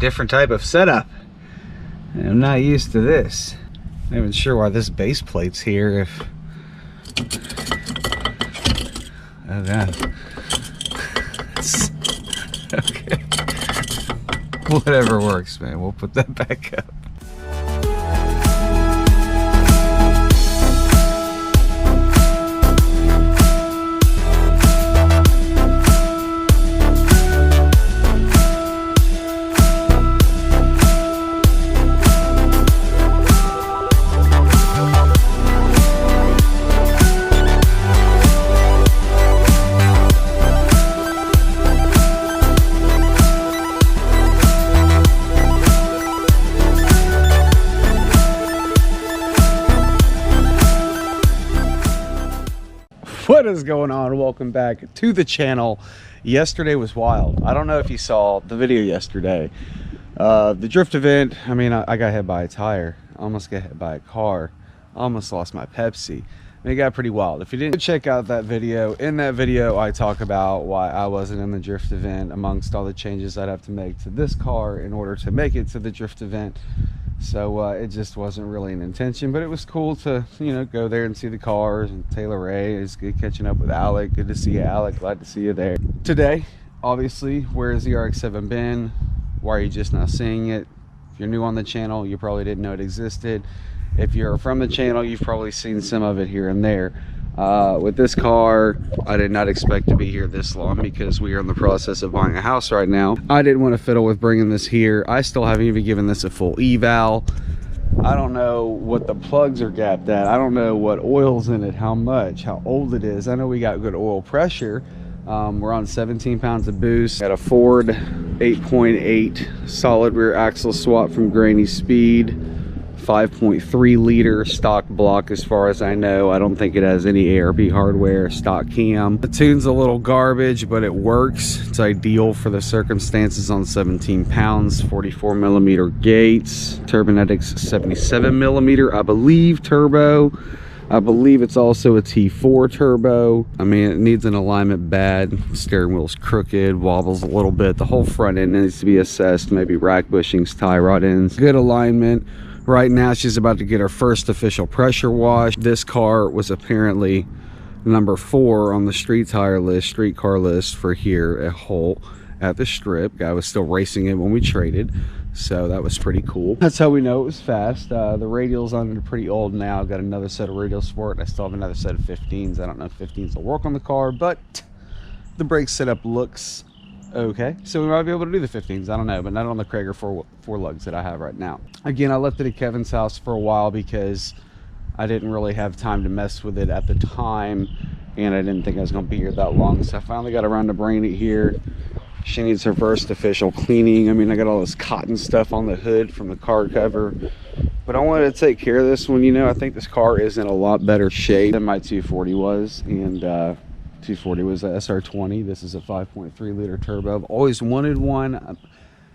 different type of setup. And I'm not used to this. I'm not even sure why this base plate's here if... Oh god. Okay. Whatever works, man. We'll put that back up. What is going on? Welcome back to the channel. Yesterday was wild. I don't know if you saw the video yesterday. The drift event, I mean, I got hit by a tire. I almost got hit by a car. I almost lost my Pepsi. And it got pretty wild. If you didn't check out that video, in that video I talk about why I wasn't in the drift event amongst all the changes I'd have to make to this car in order to make it to the drift event. So it just wasn't really an intention, but it was cool to, you know, go there and see the cars. And Taylor Ray is good catching up with Alec. Good to see you, Alec. Glad to see you there. Today, obviously, where has the RX-7 been? Why are you just not seeing it? If you're new on the channel, you probably didn't know it existed. If you're from the channel, you've probably seen some of it here and there. With this car, I did not expect to be here this long because we are in the process of buying a house right now. I didn't want to fiddle with bringing this here. I still haven't even given this a full eval. I don't know what the plugs are gapped at. I don't know what oil's in it, how much, how old it is. I know we got good oil pressure. We're on 17 pounds of boost. Got a Ford 8.8 solid rear axle swap from Granny Speed. 5.3 liter stock block as far as I know. I don't think it has any ARB hardware. Stock cam. The tune's a little garbage, but it works. It's ideal for the circumstances on 17 pounds. 44 millimeter gates. Turbonetics 77 millimeter, I believe, turbo. I believe it's also a T4 turbo. I mean, it needs an alignment bad. Steering wheel's crooked, wobbles a little bit. The whole front end needs to be assessed. Maybe rack bushings, tie rod ends. Good alignment. Right now, she's about to get her first official pressure wash. This car was apparently number 4 on the street car list for here at Holt at the strip. Guy was still racing it when we traded, so that was pretty cool. That's how we know it was fast. The radials on it are pretty old now. Got another set of radials for it. I still have another set of 15s. I don't know if 15s will work on the car, but the brake setup looks okay, so we might be able to do the 15s. I don't know, but not on the Krager four lugs that I have right now. Again, I left it at Kevin's house for a while because I didn't really have time to mess with it at the time, and I didn't think I was going to be here that long, so I finally got around to bringing it here. She needs her first official cleaning. I mean, I got all this cotton stuff on the hood from the car cover, but I wanted to take care of this one. You know, I think this car is in a lot better shape than my 240 was, and 240 was a SR20. This is a 5.3 liter turbo. I've always wanted one.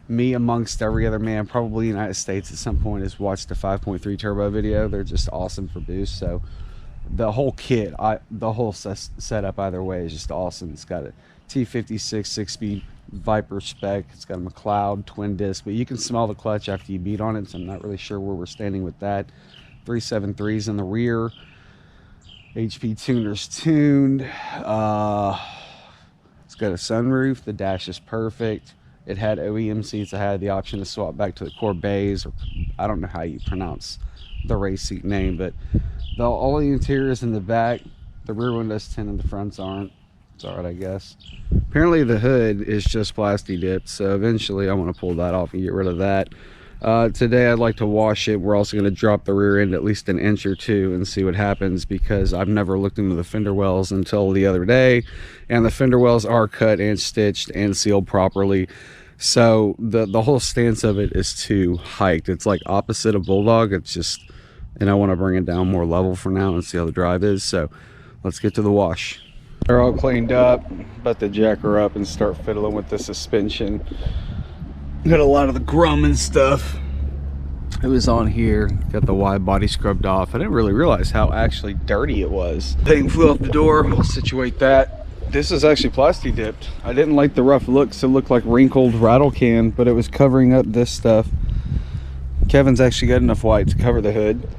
Me amongst every other man probably in the United States at some point has watched a 5.3 turbo video. They're just awesome for boost. So the whole kit, the whole setup either way is just awesome. It's got a T56 6-speed Viper spec. It's got a McLeod twin disc, but you can smell the clutch after you beat on it, so I'm not really sure where we're standing with that. 373s in the rear. HP tuners tuned. It's got a sunroof. The dash is perfect. It had OEM seats. I had the option to swap back to the Corbett's, or I don't know how you pronounce the race seat name, but all the interiors in the back, the rear windows tinted, the fronts aren't. It's alright, I guess. Apparently the hood is just plasti dipped, so eventually I want to pull that off and get rid of that. Today I'd like to wash it. We're also going to drop the rear end at least an inch or two and see what happens, because I've never looked into the fender wells until the other day, and the fender wells are cut and stitched and sealed properly. So the whole stance of it is too hiked. It's like opposite of Bulldog. It's just, and I want to bring it down more level for now and see how the drive is. So let's get to the wash. They're all cleaned up. About to jack her up and start fiddling with the suspension. Got a lot of the grum and stuff. It was on here. Got the wide body scrubbed off. I didn't really realize how actually dirty it was. Thing flew off the door. We'll situate that. This is actually plasti dipped. I didn't like the rough looks. It looked like wrinkled rattle can, but it was covering up this stuff. Kevin's actually got enough white to cover the hood,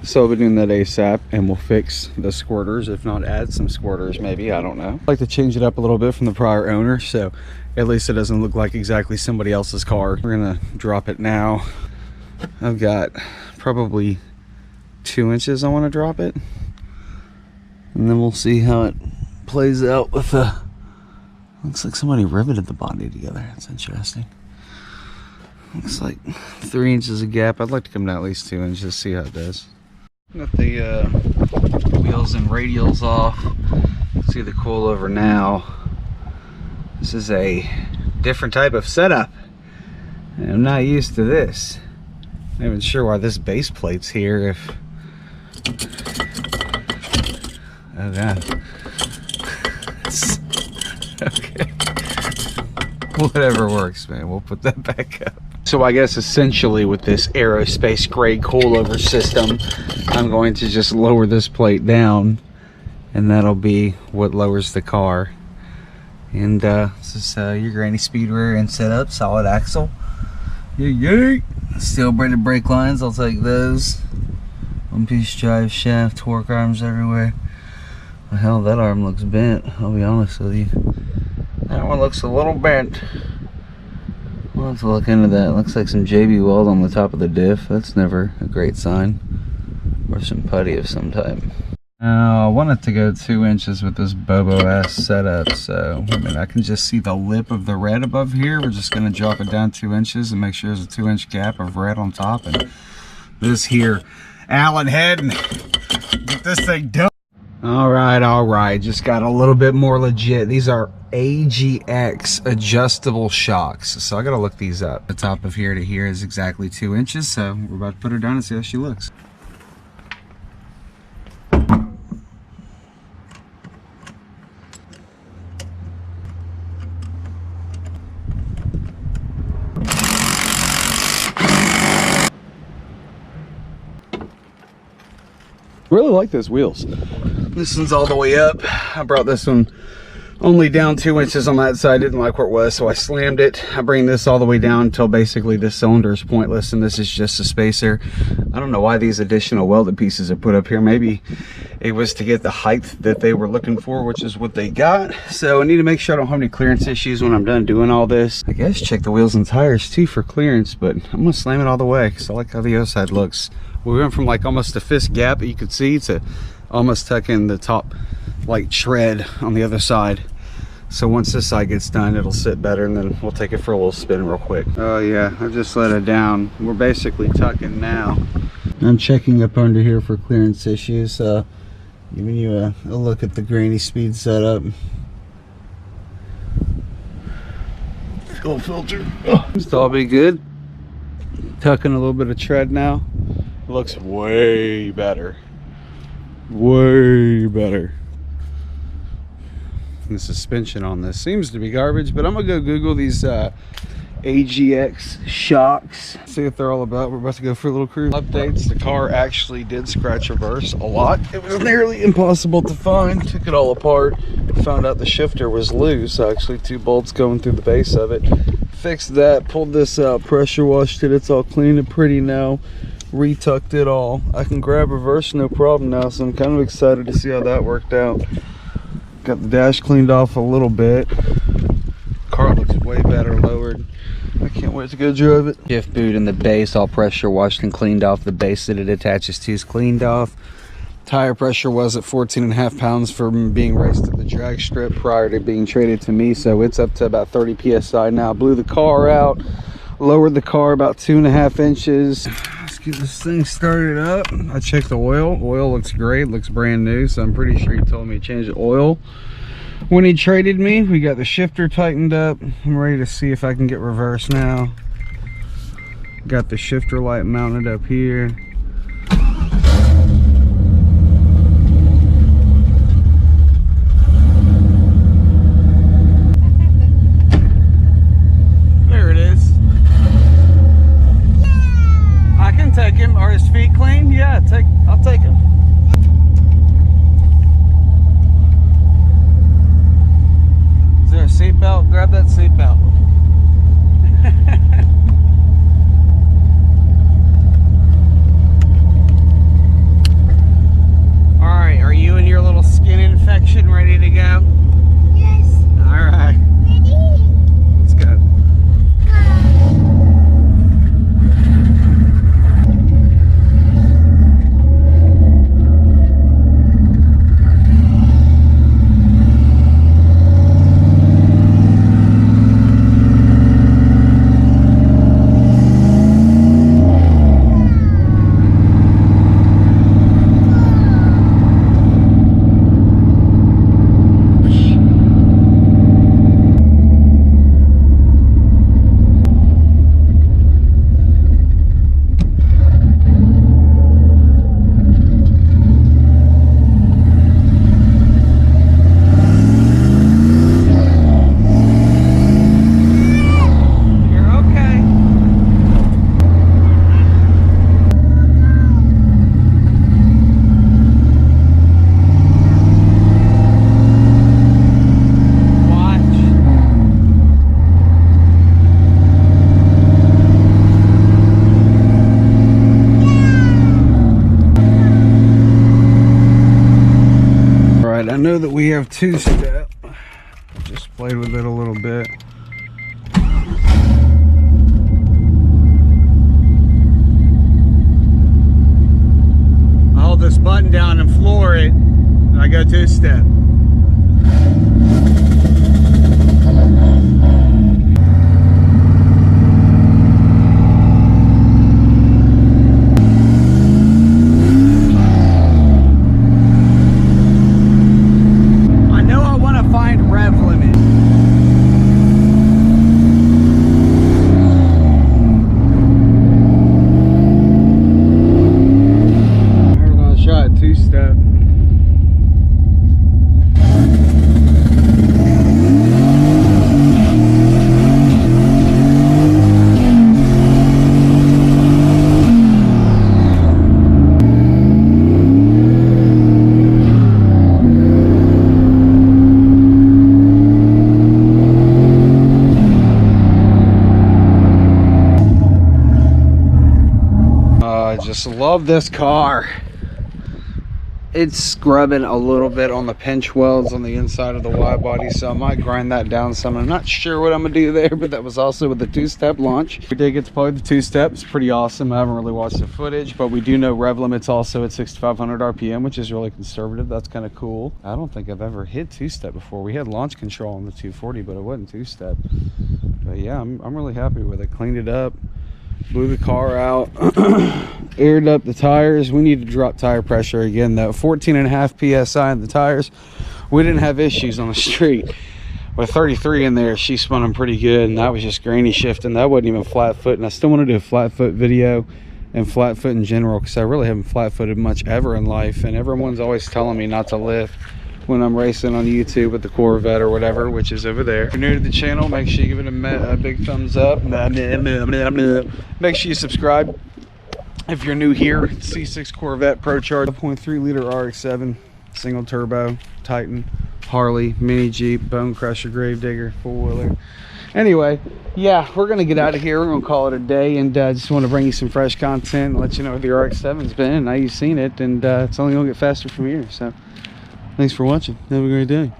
so I'll be doing that ASAP, and we'll fix the squirters, if not add some squirters maybe, I don't know. I like to change it up a little bit from the prior owner, so at least it doesn't look like exactly somebody else's car. We're gonna drop it now. I've got probably 2 inches I want to drop it, and then we'll see how it plays out with the, looks like somebody riveted the body together. That's interesting. Looks like 3 inches of gap. I'd like to come down at least 2 inches, see how it does. Got the wheels and radials off. See the coilover now. This is a different type of setup, and I'm not used to this. I'm not even sure why this base plate's here. If, oh god. Okay. Whatever works, man. We'll put that back up. So I guess essentially with this aerospace grade coilover system, I'm going to just lower this plate down, and that'll be what lowers the car. And this is your granny speed rear end setup, solid axle. Yay! Steel braided brake lines, I'll take those. One piece drive shaft, torque arms everywhere. Well, hell, that arm looks bent, I'll be honest with you. That one looks a little bent. We'll have to look into that. Looks like some JB weld on the top of the diff. That's never a great sign. Or some putty of some type. Now, I want it to go 2 inches with this Bobo-ass setup, so I mean, I can just see the lip of the red above here. We're just gonna drop it down 2 inches and make sure there's a 2-inch gap of red on top, and this here Allen head, and get this thing done. All right, just got a little bit more legit. These are AGX adjustable shocks, so I gotta look these up. The top of here to here is exactly 2 inches, so we're about to put her down and see how she looks. Really like those wheels. This one's all the way up. I brought this one only down 2 inches on that side. Didn't like where it was, so I slammed it. I bring this all the way down until basically this cylinder is pointless, and this is just a spacer. I don't know why these additional welded pieces are put up here. Maybe it was to get the height that they were looking for, which is what they got. So I need to make sure I don't have any clearance issues when I'm done doing all this. I guess check the wheels and tires too for clearance, but I'm gonna slam it all the way because I like how the other side looks. We went from like almost a fist gap that you could see to almost tucking the top like tread on the other side. So once this side gets done, it'll sit better, and then we'll take it for a little spin real quick. Oh yeah, I just let it down. We're basically tucking now. I'm checking up under here for clearance issues, giving you a look at the granny speed setup. Fuel filter. It's all be good. Tucking a little bit of tread now. It looks way better. Way better. The suspension on this seems to be garbage, but I'm gonna go Google these AGX shocks, see what they're all about. We're about to go for a little cruise. Updates: the car actually did scratch reverse a lot. It was nearly impossible to find. Took it all apart, found out the shifter was loose, actually 2 bolts going through the base of it. Fixed that, pulled this out, pressure washed it. It's all clean and pretty now. Retucked it all. I can grab reverse no problem now, so I'm kind of excited to see how that worked out. Got the dash cleaned off a little bit. Car looks way better lowered. I can't wait to go drive it. Shift boot and the base all pressure washed and cleaned off. The base that it attaches to is cleaned off. Tire pressure was at 14.5 pounds from being raced at the drag strip prior to being traded to me, so it's up to about 30 psi now. Blew the car out, lowered the car about 2.5 inches. Let's get this thing started up. I checked the oil. Oil looks great, looks brand new, so I'm pretty sure he told me to change the oil when he traded me. We got the shifter tightened up. I'm ready to see if I can get reverse now. Got the shifter light mounted up here. There it is. I can take him. Are his feet clean? Yeah, I'll take him. seatbelt. Grab that seatbelt. All right, are you and your little skin infection ready to go? Yes. All right. Ready? Let's go. You're okay. Watch. All right, I know that we have two-step. Just played with it a little bit. I hold this button down and floor it, and I go two-step. I know I want to find rev limit. We're gonna try a two-step. I just love this car. It's scrubbing a little bit on the pinch welds on the inside of the wide body, so I might grind that down some. I'm not sure what I'm gonna do there, but that was also with the two-step launch. We did get to play with the two-step. It's pretty awesome. I haven't really watched the footage, but we do know rev limit's also at 6,500 RPM, which is really conservative. That's kind of cool. I don't think I've ever hit two-step before. We had launch control on the 240, but it wasn't two-step. But yeah, I'm really happy with it. Cleaned it up, blew the car out, aired up the tires. We need to drop tire pressure again though. 14.5 psi in the tires. We didn't have issues on the street. With 33 in there, she spun them pretty good, and that was just granny shifting. That wasn't even flat foot, and I still want to do a flat foot video and flat foot in general, because I really haven't flat footed much ever in life, and everyone's always telling me not to lift when I'm racing on YouTube with the Corvette or whatever, which is over there. If you're new to the channel, make sure you give it a big thumbs up. Make sure you subscribe. If you're new here, C6 Corvette Pro Charge, 1.3 liter RX-7, single turbo, Titan, Harley, mini Jeep, Bone Crusher, Gravedigger, four-wheeler. Anyway, yeah, we're gonna get out of here. We're gonna call it a day, and just want to bring you some fresh content and let you know where the RX-7's been, and now you've seen it, and it's only gonna get faster from here. So thanks for watching. Have a great day.